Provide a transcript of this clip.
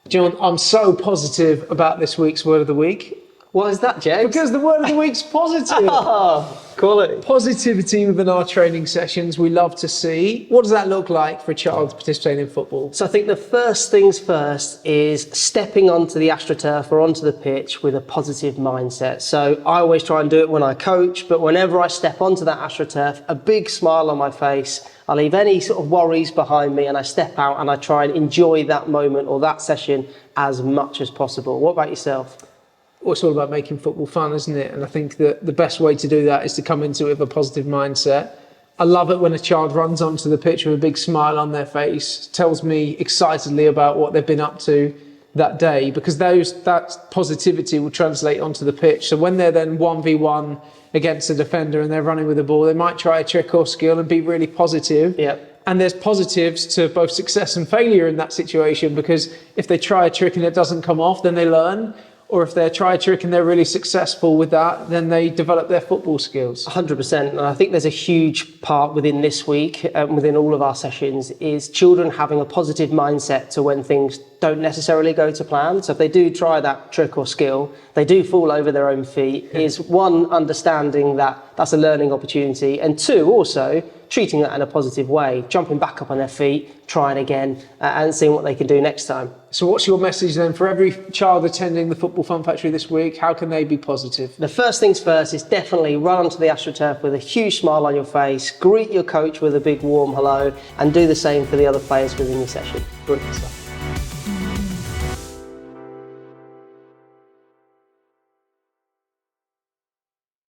John, I'm so positive about this week's Word of the Week. What is that, James? Because the Word of the Week's positive. Oh, quality. Positivity within our training sessions, we love to see. What does that look like for a child participating in football? So I think the first things first is stepping onto the AstroTurf or onto the pitch with a positive mindset. So I always try and do it when I coach, but whenever I step onto that AstroTurf, a big smile on my face. I leave any sort of worries behind me and I step out and I try and enjoy that moment or that session as much as possible. What about yourself? Well, it's all about making football fun, isn't it? And I think that the best way to do that is to come into it with a positive mindset. I love it when a child runs onto the pitch with a big smile on their face, tells me excitedly about what they've been up to that day, because that positivity will translate onto the pitch. So when they're then 1v1 against a defender and they're running with the ball, they might try a trick or skill and be really positive. Yep. And there's positives to both success and failure in that situation, because if they try a trick and it doesn't come off, then they learn. Or if they try a trick and they're really successful with that, then they develop their football skills. 100%. And I think there's a huge part within this week, within all of our sessions, is children having a positive mindset to when things don't necessarily go to plan. So if they do try that trick or skill, they do fall over their own feet, is one, understanding that that's a learning opportunity, and two, also treating that in a positive way, jumping back up on their feet, trying again, and seeing what they can do next time. So what's your message then for every child attending the Football Fun Factory this week? How can they be positive? The first things first is definitely run onto the AstroTurf with a huge smile on your face, greet your coach with a big warm hello, and do the same for the other players within your session. Brilliant stuff.